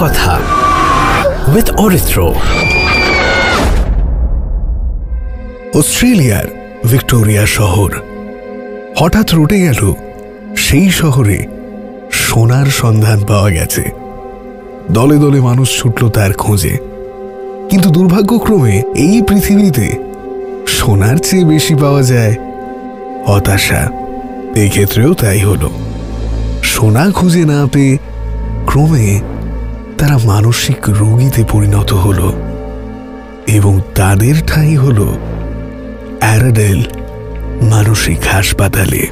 কথা with অরিত্র। অস্ট্রেলিয়ার Victoria শহর। হঠাৎ রটে গেল সেই শহরে সোনার সন্ধান পাওয়া গেছে। দলে দলে মানুষ ছুটল তার খোঁজে, কিন্তু দুর্ভাগ্যক্রমে এই পৃথিবীতে সোনার চেয়ে বেশি পাওয়া যায় হতাশা। এই ক্ষেত্রেও তাই হলো। সোনা খুঁজে না পেয়ে ক্রমে তারা মানসিক রোগীতে পরিণত হল এবং তাদের ঠাঁই হল অ্যারাডেল মানসিক হাসপাতালে।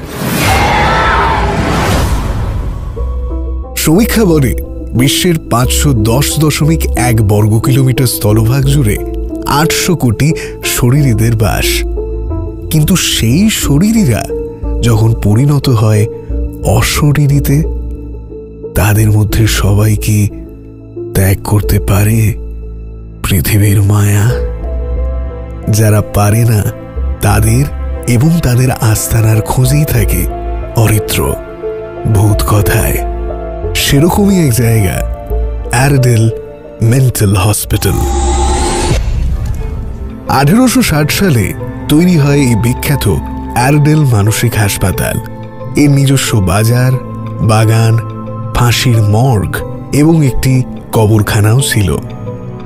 সমীক্ষা বলে বিশ্বের 510.1 বর্গ কিলোমিটার স্থলভাগ জুড়ে 800 কোটি শরীরীদের বাস। কিন্তু সেই শরীরীরা যখন পরিণত হয় অশরীরীতে, তাদের মধ্যে সবাই কি ত্যাগ করতে পারে পৃথিবীর মায়া? যারা পারে না তাদের এবং তাদের আস্তানার খোঁজেই থাকে অরিত্র ভূত কথায়। সেরকমই এক জায়গা অ্যারাডেল মেন্টাল হসপিটাল। 1860 সালে তৈরি হয় এই বিখ্যাত অ্যারাডেল মানসিক হাসপাতাল। এর নিজস্ব বাজার, বাগান, ফাঁসির মর্গ এবং একটি কবরখানাও ছিল।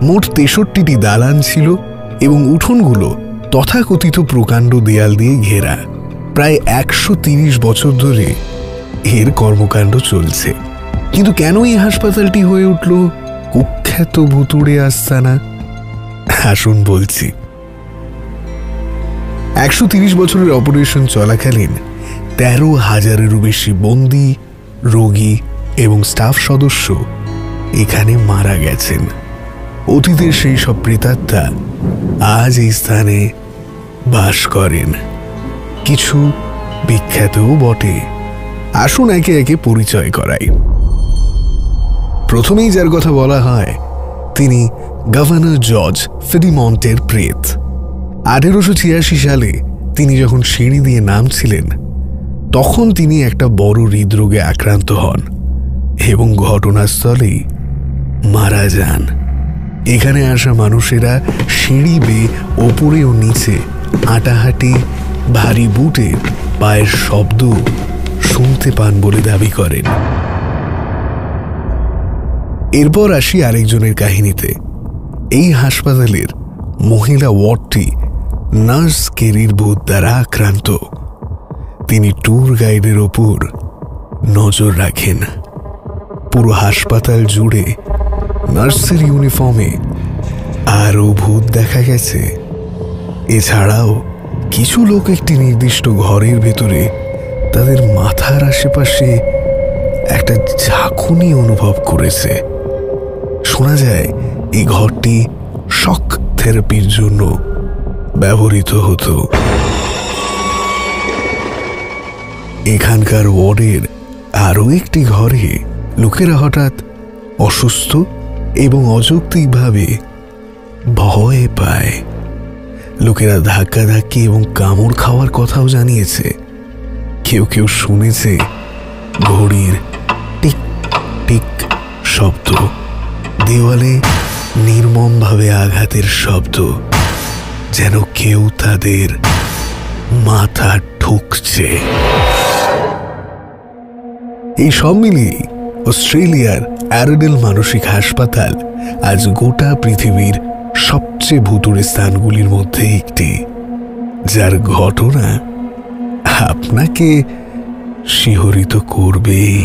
মোট 63টি দালান ছিল এবং উঠোনগুলো তথাকথিত প্রকাণ্ড দেয়াল দিয়ে ঘেরা। প্রায় 130 বছর ধরে এর কর্মকাণ্ড চলছে। কিন্তু কেন এই হাসপাতালটি হয়ে উঠল কুখ্যাত ভুতুড়ে আস্তানা? আসুন বলছি। 130 বছরের অপারেশন চলাকালীন 13,000-এরও বেশি বন্দী, রোগী এবং স্টাফ সদস্য এখানে মারা গেছেন। অতীতের সেই সব প্রেতাত্মা আজ এই স্থানে বাস করেন। কিছু বিখ্যাতও বটে। আসুন একে একে পরিচয় করাই। প্রথমেই যার কথা বলা হয় তিনি গভর্নর জর্জ ফিডিমন্টের প্রেত। 1886 সালে তিনি যখন সিঁড়ি দিয়ে নামছিলেন, তখন তিনি একটা বড় হৃদরোগে আক্রান্ত হন এবং ঘটনাস্থলেই মারা যান। এখানে আসা মানুষেরা সিঁড়ি বেয়ে ওপরে ও নিচে হাঁটাহাঁটি, ভারী বুটের পায়ের শব্দ শুনতে পান বলে দাবি করেন। এরপর আসি আরেকজনের কাহিনীতে। এই হাসপাতালের মহিলা ওয়ার্ডটি নার্স কেরির ভূত দ্বারা আক্রান্ত। তিনি ট্যুর গাইডের ওপর নজর রাখেন। পুরো হাসপাতাল জুড়ে নার্সের ইউনিফর্মে আরও ভূত দেখা গেছে। এছাড়াও কিছু লোক একটি নির্দিষ্ট ঘরের ভেতরে তাদের মাথার আশেপাশে একটা ঝাঁকুনি অনুভব করেছে। শোনা যায় এই ঘরটি শক থেরাপির জন্য ব্যবহৃত হতো। এখানকার ওয়ার্ডের আরও একটি ঘরে লোকেরা হঠাৎ অসুস্থ এবং অযৌক্তিকভাবে ভয় পায়। লোকেরা ধাক্কাধাক্কি এবং কামড় খাওয়ার কথাও জানিয়েছে। কেউ কেউ শুনেছে ঘড়ির টিক টিক শব্দ, দেওয়ালে নির্মমভাবে আঘাতের শব্দ, যেন কেউ তাদের মাথা ঠুকছে। এই সব মিলিয়ে অস্ট্রেলিয়ার অ্যারাডেল মানসিক হাসপাতাল আজ গোটা পৃথিবীর সবচেয়ে ভুতুড়ে স্থানগুলির মধ্যে একটি, যার ঘটনা আপনাকে শিহরিত করবেই।